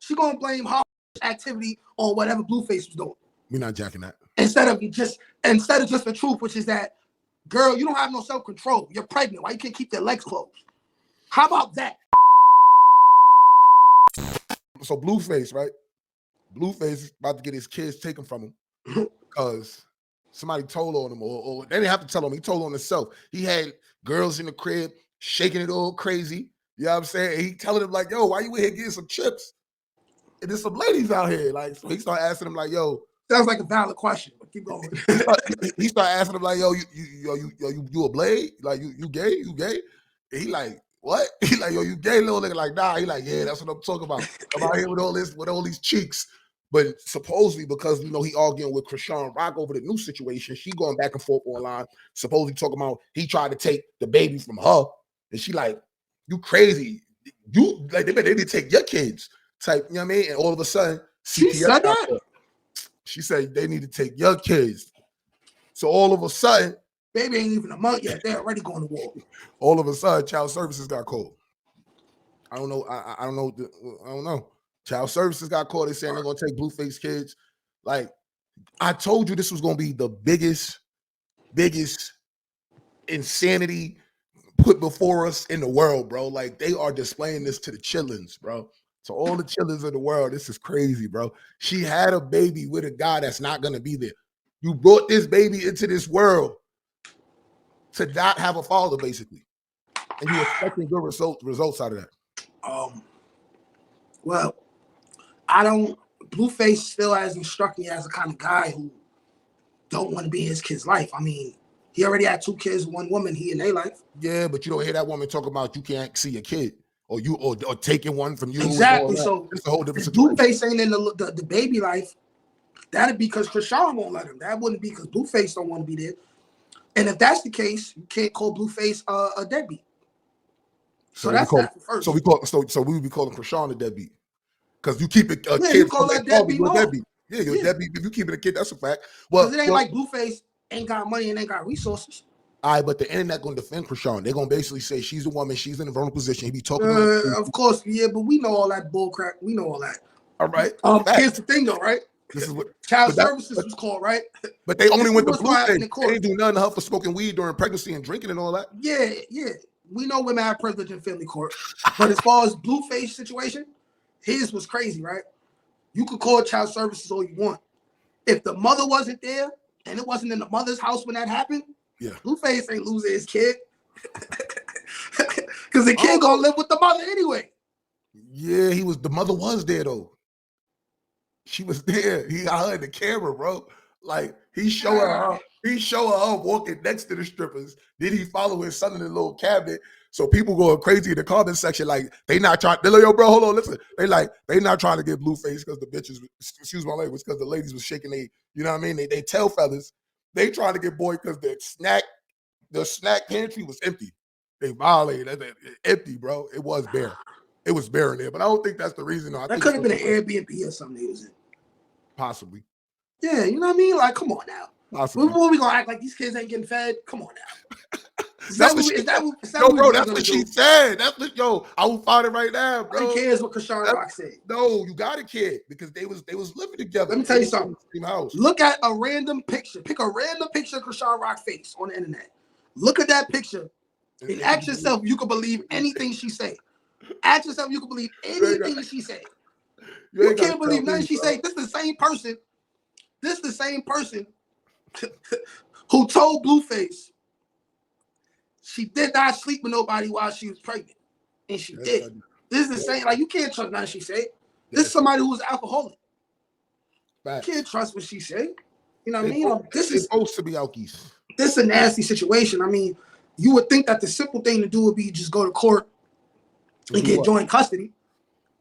she gonna blame her activity on whatever Blueface was doing. We're not jacking that. Instead of just the truth, which is that, girl, you don't have no self-control. You're pregnant. Why you can't keep your legs closed? How about that? So Blueface, right? Blueface is about to get his kids taken from him because somebody told on him, or they didn't have to tell him. He told on himself. He had girls in the crib shaking it all crazy. You know what I'm saying? And he telling them like, yo, why you in here getting some chips? And there's some ladies out here. Like, so he started asking them like, yo. Sounds like a valid question, but keep going. he started asking them like, yo, you a blade? Like, you gay? You gay? And he like, what? He like, yo, you gay, little nigga? Like, nah. He like, yeah, that's what I'm talking about. I'm out here with all these cheeks. But supposedly, because he arguing with Chrisean Rock over the new situation, she going back and forth online. Supposedly talking about he tried to take the baby from her, and she like, you crazy? You like they need to take your kids type. You know what I mean? And all of a sudden, she said that. She said they need to take your kids. So all of a sudden, baby ain't even a month yet. They're already going to war. All of a sudden, child services got called. I don't know. I don't know. I don't know. Child services got called. They saying they're gonna take Blueface kids. Like, I told you, this was gonna be the biggest insanity put before us in the world, bro. Like, they are displaying this to the chillins, bro. So all the chillins in the world, this is crazy, bro. She had a baby with a guy that's not gonna be there. You brought this baby into this world to not have a father, basically, and you're expecting good results out of that. Well, Blueface still hasn't struck me as the kind of guy who don't want to be in his kid's life. I mean, he already had 2 kids, 1 woman, he in their life. Yeah, but you don't hear that woman talk about you can't see a kid or taking one from you. Exactly. So it's a whole different situation. Blueface ain't in the baby life. That'd be because Chrisean won't let him. That wouldn't be because Blueface don't want to be there. And if that's the case, you can't call Blueface a deadbeat. So that's that first. So we would be calling Chrisean a deadbeat because you keep it a kid. You call that deadbeat. Yeah, you're a deadbeat. If you keep it a kid, that's a fact. Well, it ain't like Blueface ain't got money and ain't got resources. All right, but the internet gonna defend Chrisean. They're gonna basically say she's a woman, she's in a vulnerable position. He be talking. Of course, yeah, but we know all that bull crap. We know all that. All right. Here's the thing, though, right? This is what child services was called, right? But they only went to Blueface. They didn't do nothing to her for smoking weed during pregnancy and drinking and all that. Yeah. We know women have privilege in family court, but as far as Blueface situation, his was crazy, right? You could call child services all you want. If the mother wasn't there and it wasn't in the mother's house when that happened, Blueface ain't losing his kid because the kid gonna live with the mother anyway. Yeah, the mother was there though. She was there. He got her in the camera, bro. Like he showing her walking next to the strippers. Then he follow his son in the little cabinet. So people going crazy in the comment section, like they not trying. They're like, yo, bro, hold on, listen. They not trying to get Blueface because the bitches, excuse my language, because the ladies was shaking they, you know what I mean? They tell fellas they trying to get boy because the snack pantry was empty. They violated it, empty, bro. It was bare. It was bare in there, but I don't think that's the reason. No, that could have been an Airbnb or something they was in. Possibly. Yeah, you know what I mean? Like, come on now. Possibly. What we gonna act like these kids ain't getting fed? Come on now. That's what she said. That's what, I will find it right now, bro. Who cares what Chrisean Rock said? No, you got a kid because they was living together. Let me tell you something. Look at a random picture. Pick a random picture of Chrisean Rock's face on the internet. Look at that picture and ask yourself you can believe anything she say. Ask yourself you can believe anything she say. You can't believe nothing she say. This is the same person. This is the same person who told Blueface she did not sleep with nobody while she was pregnant. And she did. This is the same. Like, you can't trust nothing she say. This is somebody who's alcoholic. You can't trust what she say. You know what I mean? This is supposed to be alkies. This is a nasty situation. I mean, you would think that the simple thing to do would be just go to court and get joint custody.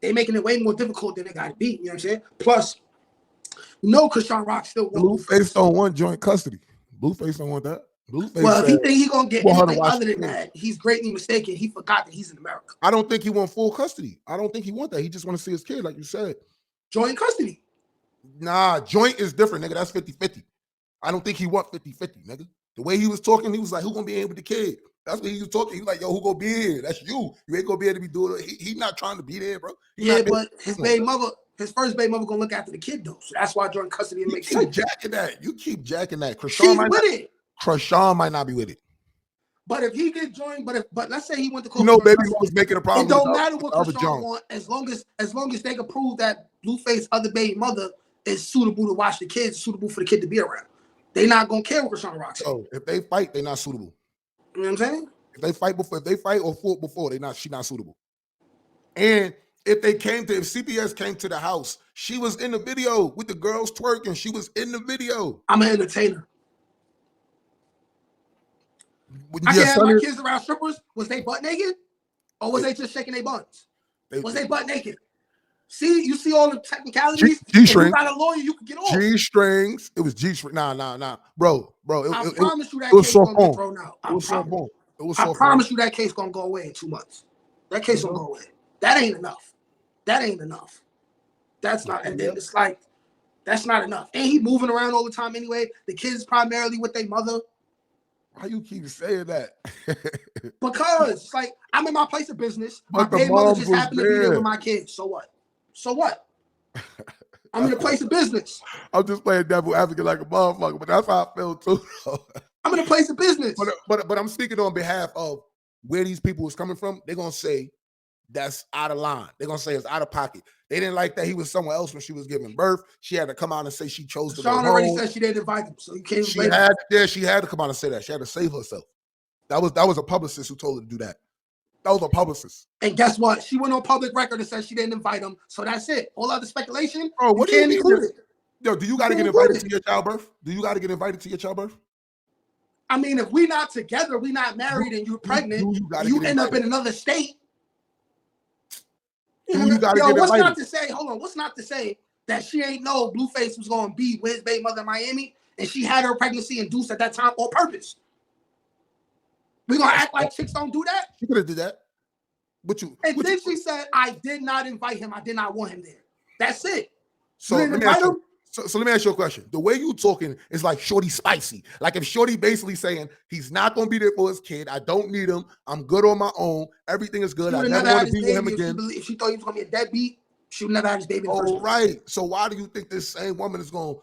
They're making it way more difficult than it got to be. You know what I'm saying? Plus, Chrisean Rock still wants Blueface don't want joint custody. Blueface don't want that. Blueface if he think he gonna get anything other than that, he's greatly mistaken. He forgot that he's in America. I don't think he want full custody. I don't think he want that. He just want to see his kid, like you said. Joint custody. Nah, joint is different, nigga. That's 50-50. I don't think he want 50-50, nigga. The way he was talking, he was like, who gonna be in with the kid? That's what he was talking. He was like, yo, who gonna be here? That's you. You ain't gonna be able to be doing it. He not trying to be there, bro. Yeah, but his first baby mother gonna look after the kid though. So that's why joint custody and make keep jacking that. You keep jacking that. She's with it. Chrisean might not be with it. But if he get joined, but let's say he went to court. Baby was making a problem. It don't matter what Chrisean want, as long as they can prove that Blueface other baby mother is suitable to watch the kids, suitable for the kid to be around. They not gonna care what Chrisean Rock said. So if they fight, they're not suitable. You know what I'm saying? If they fight or fought before, she's not suitable. And if CPS came to the house, she was in the video with the girls twerking. She was in the video. I'm an entertainer. I can't have my kids around strippers. Was they butt naked? Or was they just shaking their buns? Was they butt naked? See, you see all the technicalities. G-strings. If you got a lawyer, you can get off. G-strings. It was G-string. Nah. Bro. I promise you that case gonna get thrown out. I promise you that case gonna go away in 2 months. That case gonna go away. That ain't enough. That's not, and then it's like, that's not enough. And he moving around all the time anyway. The kids primarily with their mother. Why you keep saying that? Because it's like, I'm in my place of business. My baby mother just happened to be there with my kids. So what? I'm in a place of business. I'm just playing devil advocate like a motherfucker, but that's how I feel too. I'm in a place of business. But I'm speaking on behalf of where these people was coming from. They're gonna say that's out of line. They're gonna say it's out of pocket. They didn't like that he was somewhere else when she was giving birth. She had to come out and say she chose to go home. Sean already said she didn't invite him, so you can't. She had to come out and say that. She had to save herself. That was a publicist who told her to do that. That was a publicist. And guess what? She went on public record and said she didn't invite him. So that's it. All other speculation, bro, what you can't include it. Yo, do you got to get invited to your childbirth? Do you got to get invited to your childbirth? I mean, if we not together, we not married, and you're pregnant, you end up in another state. What's not to say? Hold on. What's not to say that she ain't know Blueface was going to be with his baby mother in Miami, and she had her pregnancy induced at that time on purpose? We gonna act like chicks don't do that? She could have did that. Then she said, "I did not invite him. I did not want him there." That's it. So let me ask you a question. The way you talking is like Shorty spicy. Like if Shorty basically saying he's not gonna be there for his kid. I don't need him. I'm good on my own. Everything is good. I never want to be with him again. If she thought he was gonna be a deadbeat, she would never have his baby. Oh, right. So why do you think this same woman is gonna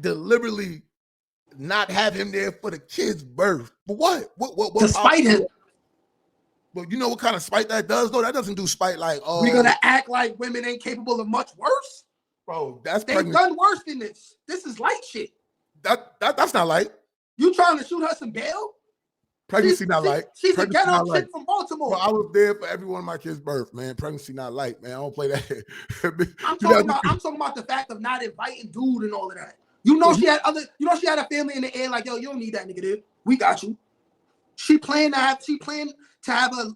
deliberately not have him there for the kid's birth? But what? To spite him. But you know what kind of spite that does, though? That doesn't do spite like, oh. We're gonna act like women ain't capable of much worse? Bro, they've done worse than this. This is light shit. That's not light. You trying to shoot her some bail? Pregnancy not light. She's a ghetto chick from Baltimore. Well, I was there for every one of my kids' birth, man. Pregnancy not light, man. I don't play that. I'm talking about the fact of not inviting dude and all of that. You know she had a family in the air like, yo, you don't need that nigga there. We got you. She planned to have her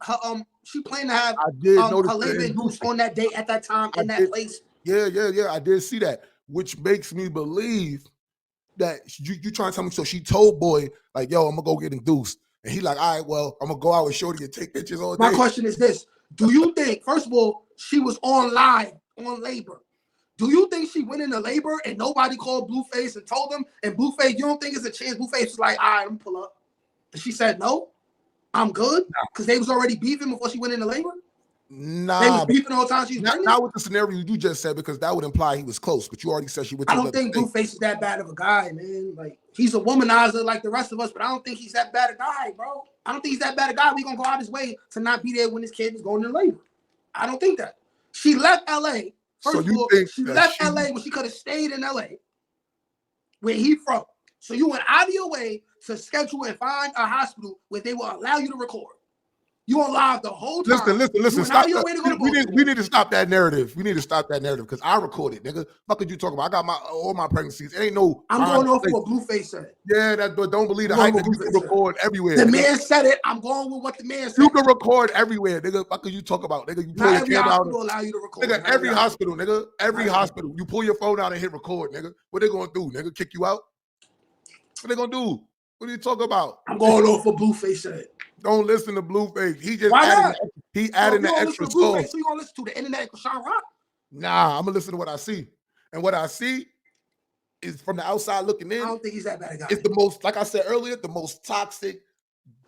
labor induced on that day at that time in that place. Yeah. I did see that, which makes me believe that you trying to tell me. So she told boy like, yo, I'm gonna go get induced, and he like, all right, well, I'm gonna go out with Shorty and take pictures all day. My question is this: do you think, first of all, she was on live on labor? Do you think she went into labor and nobody called Blueface and told them? And Blueface, you don't think it's a chance? Blueface was like, all right, I'm gonna pull up. And she said, no, I'm good. Because they was already beefing before she went into labor? Nah. They was beefing all the time she was not with the scenario you just said, because that would imply he was close. But you already said she would. I don't think Blueface is that bad of a guy, man. Like, he's a womanizer like the rest of us, but I don't think he's that bad a guy, bro. I don't think he's that bad a guy. We gonna go out his way to not be there when his kid is going into labor. I don't think that. She left LA. First of all, she left LA when she could have stayed in LA, where he from. So you went out of your way to schedule and find a hospital where they will allow you to record. You on live the whole time. Listen. Stop. We need to stop that narrative. We need to stop that narrative because I recorded, nigga. What could you talk about? I got all my pregnancies. It ain't no. I'm going off what Blueface said. Yeah, but don't believe the hype that you can record everywhere. The man said it. I'm going with what the man said. You can record everywhere, nigga. What could you talk about, nigga? You pull your camera out. Allow you to record. Nigga, every hospital, nigga. Every hospital. You pull your phone out and hit record, nigga. What they gonna do, nigga? Kick you out? What they gonna do? What are you talking about? I'm going off what Blueface said. Don't listen to Blueface. He just added the extra sauce. So you gonna listen to the internet of Chrisean Rock? Nah, I'm gonna listen to what I see. And what I see is from the outside looking in. I don't think he's that bad a guy. It's the most, like I said earlier, the most toxic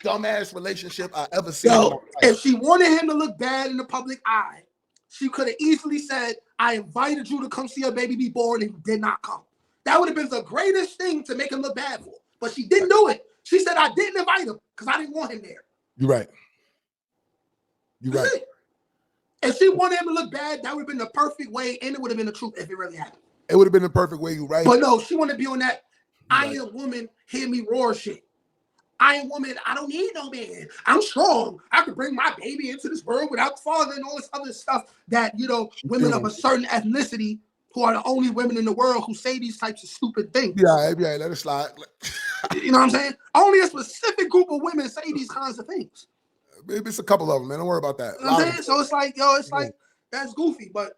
dumbass relationship I ever seen. Yo, if she wanted him to look bad in the public eye, she could have easily said, I invited you to come see her baby be born and you did not come. That would have been the greatest thing to make him look bad for. But she didn't do it. She said, I didn't invite him because I didn't want him there. You're right. You're right. If she wanted him to look bad, that would have been the perfect way, and it would have been the truth if it really happened. It would have been the perfect way, you're right. But no, she wanted to be on that Iron Woman, hear me roar shit. Iron Woman, I don't need no man. I'm strong. I can bring my baby into this world without father and all this other stuff that, women of a certain ethnicity who are the only women in the world who say these types of stupid things. Yeah, let it slide. You know what I'm saying? Only a specific group of women say these kinds of things. Maybe it's a couple of them, man. Don't worry about that. You know what I'm saying? So it's like, like, that's goofy, but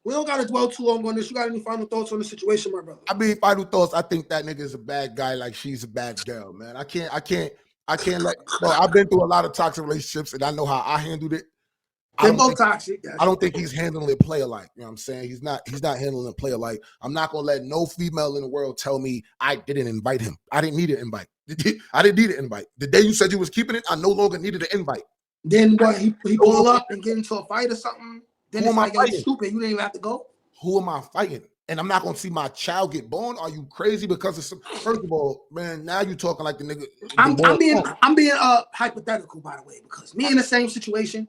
we don't got to dwell too long on this. You got any final thoughts on the situation, my brother? I mean, final thoughts. I think that nigga is a bad guy like she's a bad girl, man. I can't let, bro, I've been through a lot of toxic relationships and I know how I handled it. They're both toxic. I don't think he's handling it play alike. You know what I'm saying? He's not handling it play alike. I'm not going to let no female in the world tell me I didn't invite him. I didn't need an invite. I didn't need an invite. The day you said you was keeping it, I no longer needed an invite. Then what? He pull up and get into a fight or something? Then it's like, you're stupid. You didn't even have to go. Who am I fighting? And I'm not going to see my child get born? Are you crazy? Because of some, first of all, man, now you talking like the nigga. I'm being hypothetical, by the way, because me in the same situation.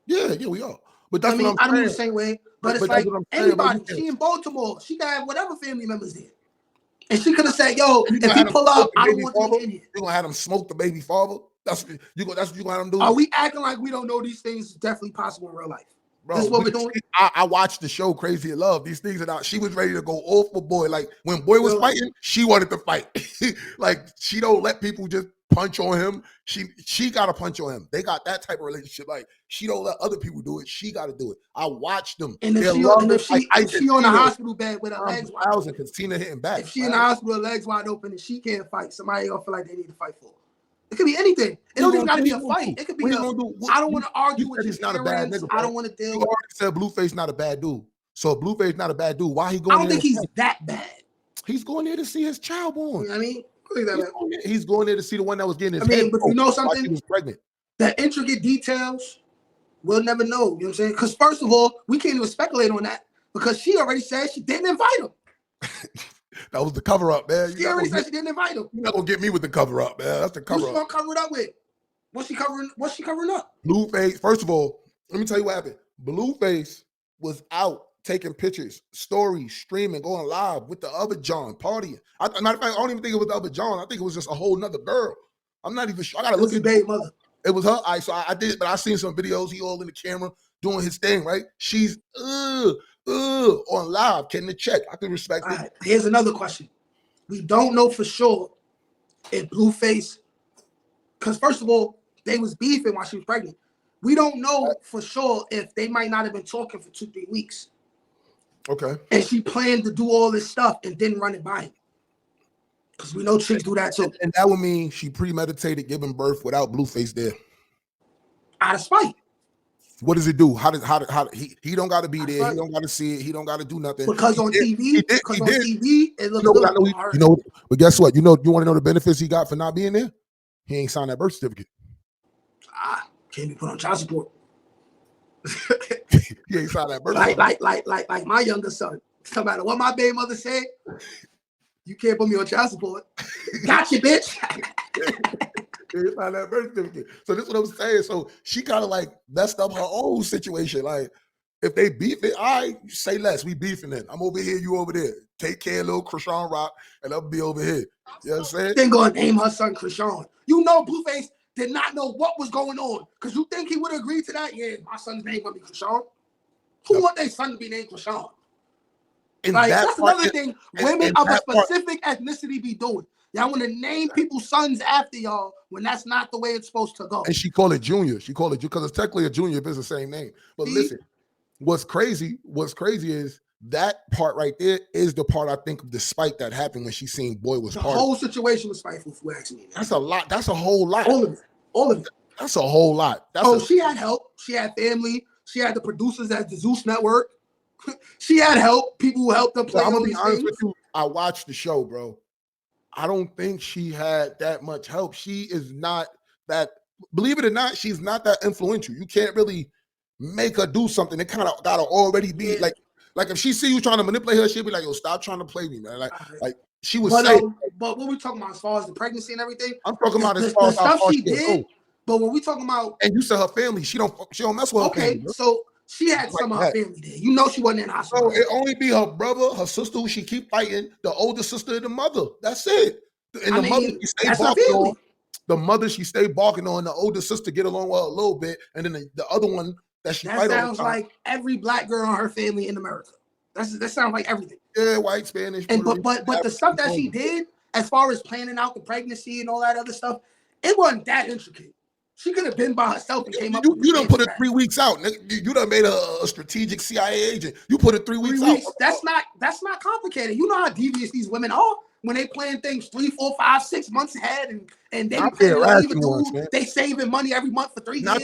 Yeah, we are. But that's what I'm saying. I don't mean the same way, but it's like anybody. She in Baltimore. She can have whatever family members there. And she could have said, yo, if he pull up, I don't want to be in here. You're going to have them smoke the baby father? That's what you're going to have them do? Are we acting like we don't know these things definitely possible in real life? Bro, this is what we're doing. I watched the show Crazy in Love. These things are out. She was ready to go off for Boy. Like when Boy was fighting, she wanted to fight. Like she don't let people just punch on him. She got to punch on him. They got that type of relationship. Like she don't let other people do it. She got to do it. I watched them. And if she on the hospital bed with her legs wide open, hitting back. If she in the hospital with her legs wide open and she can't fight, somebody gonna feel like they need to fight for her. It could be anything. It don't even got to be a fight. It could be I don't want to argue with his parents. Bad nigga, I don't want to deal with. You already said Blueface not a bad dude. So if Blueface not a bad dude, why he going? I don't think he's that bad. He's going there to see his child born. You know what I mean? He's going there to see the one that was getting his head. But you know something? She was pregnant. The intricate details, we'll never know. You know what I'm saying? Because first of all, we can't even speculate on that because she already said she didn't invite him. That was the cover up, man. She already said she didn't invite him. You're not gonna get me with the cover up, man. That's the cover up. Who's gonna cover it up with? What's she covering up? Blueface. First of all, let me tell you what happened. Blueface was out taking pictures, stories, streaming, going live with the other John, partying. Matter of fact, I don't even think it was the other John. I think it was just a whole nother girl. I'm not even sure. I gotta look at baby mother. It was her. So I did, but I seen some videos. He all in the camera doing his thing, right? She's on live, getting the check. I can respect it. Right, here's another question. We don't know for sure if Blueface, because first of all, they was beefing while she was pregnant. We don't know for sure if they might not have been talking for 2-3 weeks. Okay. And she planned to do all this stuff and didn't run it by him. Because we know chicks do that too. And that would mean she premeditated giving birth without Blueface there. Out of spite. What does it do? How he don't got to be there. He don't got to see it. He don't got to do nothing. Because on TV, it looks good. But guess what? You want to know the benefits he got for not being there? He ain't signed that birth certificate. Can't be put on child support. He ain't signed that birth certificate. Like my younger son. No matter what my baby mother said, you can't put me on child support. Gotcha, bitch. Find that birth certificate. So this is what I'm saying. So she kind of like messed up her own situation. Like if they beef it, all right, say less. We beefing it. I'm over here, you over there. Take care of little Chrisean Rock, and I'll be over here. You know what I'm saying? Then go and name her son Chrisean. You know Blueface did not know what was going on. Because you think he would agree to that? Yeah, my son's name gonna be Chrisean. Who want their son to be named Chrisean? Like, that's another thing women of a specific ethnicity be doing. Y'all want to name people's sons after y'all when that's not the way it's supposed to go. And she called it Junior. She called it because it's technically a junior if it's the same name. But listen, what's crazy is that part right there is the part I think of the spite that happened when she seen Boy was the part whole situation was spiteful, if you ask me. That's a lot. That's a whole lot. All of it. That's a whole lot. She had help. She had family. She had the producers at the Zeus Network. She had help. People who helped her play. I'm gonna be honest with you. I watched the show, bro. I don't think she had that much help. She is not that, believe it or not, she's not that influential. You can't really make her do something. It kind of gotta already be like if she see you trying to manipulate her, she'll be like, yo, stop trying to play me, man. Like she was saying. But what we talking about as far as the pregnancy and everything? I'm talking about as the far as how stuff far she did. But when we talking about, and you said her family, she don't mess with her family. Okay, so she had some of her family there. You know she wasn't in the hospital. So it only be her brother, her sister who she keep fighting, the older sister and the mother. That's it. And mother she stay barking on. The mother she stay barking on. The older sister get along with her a little bit, and then the other one that she fight on. That sounds like every black girl in her family in America. That sounds like everything. Yeah, white, Spanish, and but the stuff that she did, as far as planning out the pregnancy and all that other stuff, it wasn't that intricate. She could have been by herself and came up. You done put it 3 weeks out. You done made a strategic CIA agent. You put it 3 weeks out. That's not complicated. You know how devious these women are when they plan things 3, 4, 5, 6 months ahead, and they they saving money every month for 3 years. Not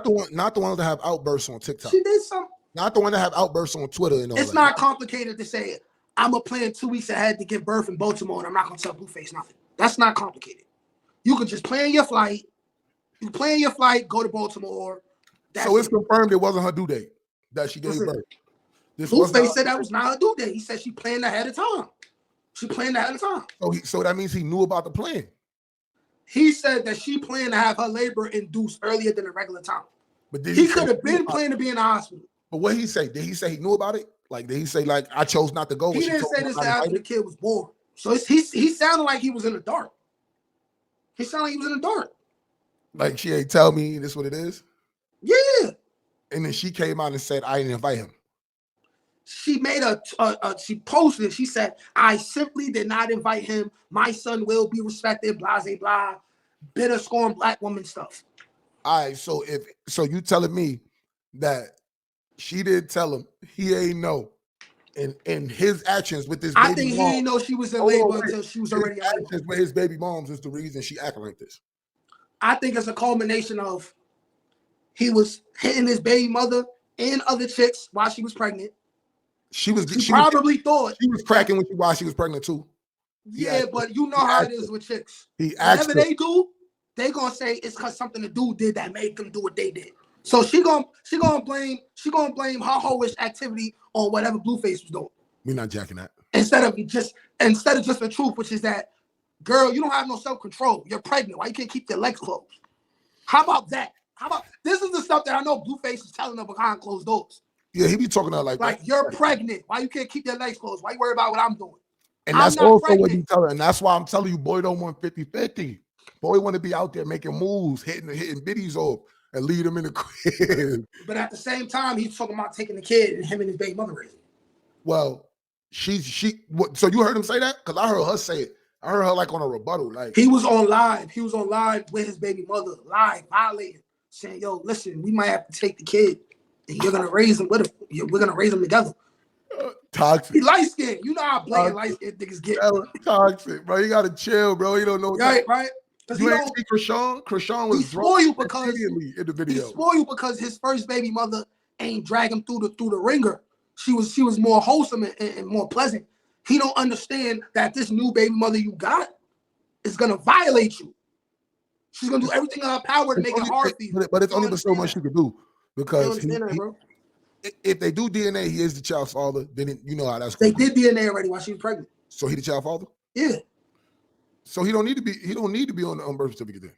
the ones that have outbursts on TikTok. She did something. Not the one that have outbursts on Twitter and all It's not complicated to say I'm gonna plan 2 weeks ahead to give birth in Baltimore, and I'm not gonna tell Blueface nothing. That's not complicated. You could just plan your flight. You plan your flight, go to Baltimore. So it's confirmed it wasn't her due date that she gave birth. Blueface said that was not her due date. He said she planned ahead of time. She planned ahead of time. So that means he knew about the plan. He said that she planned to have her labor induced earlier than the regular time. But he could have been planning to be in the hospital. But what he say? Did he say he knew about it? Like, did he say like I chose not to go? He didn't say this after the kid was born. So he sounded like he was in the dark. He sounded like he was in the dark. Like she ain't tell me this what it is? Yeah. And then she came out and said, I didn't invite him. She made she posted, she said, I simply did not invite him. My son will be respected, blah, blah, blah. Bitter scorn black woman stuff. All right, so you telling me that she didn't tell him, he ain't know. And his actions with this baby I think he didn't know she was in labor until she was already in labor. With his baby moms is the reason she acting like this. I think it's a culmination of he was hitting his baby mother and other chicks while she was pregnant. She probably thought she was cracking while she was pregnant too. Yeah, but you know how it is with chicks. Whatever they do, they gonna say it's because something the dude did that made them do what they did. So she gonna blame her hoish activity on whatever Blueface was doing. We're not jacking that. Instead of just the truth, which is that, girl, you don't have no self-control. You're pregnant. Why you can't keep your legs closed? How about that? This is the stuff that I know Blueface is telling her behind closed doors. Yeah, he be talking to her like that. You're pregnant. Why you can't keep your legs closed? Why you worry about what I'm doing? And that's also what you tell her. And that's why I'm telling you, boy don't want 50-50. Boy want to be out there making moves, hitting biddies off, and lead them in the crib. But at the same time, he's talking about taking the kid and him and his baby mother raising. Well, so you heard him say that? Because I heard her say it. I heard her like on a rebuttal. Like he was on live. He was on live with his baby mother, live, violating, saying, yo, listen, we might have to take the kid and you're gonna raise him with him. We're gonna raise him together. Toxic. He light skinned. You know how blatant light skinned niggas get. Toxic, bro. You gotta chill, bro. You don't know. Right. You ain't see Chrisean? Chrisean was spoiled because in the video. He's spoiled because his first baby mother ain't drag him through the ringer. She was more wholesome and more pleasant. He don't understand that this new baby mother you got is gonna violate you. She's gonna do everything in her power to make it hard for you. But it's only so much she could do because if they do DNA, he is the child's father. Then you know how that's. They did DNA already while she was pregnant. So he the child father? Yeah. So he don't need to be on the birth certificate then.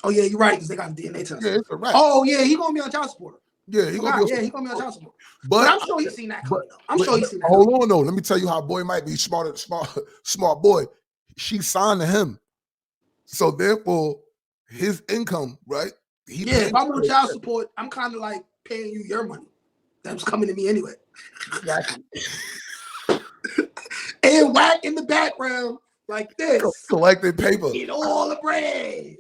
Oh yeah, you're right because they got the DNA test. Yeah, it's a wrap. Oh yeah, he gonna be on child support. Yeah, he gonna be on child support. But I'm sure he's seen that coming. Hold on though. Let me tell you how boy might be smart boy. She signed to him. So therefore, his income, right? If I'm on child support, I'm kind of like paying you your money. That's coming to me anyway. Exactly. And whack in the background like this. Collecting paper. Get all the bread.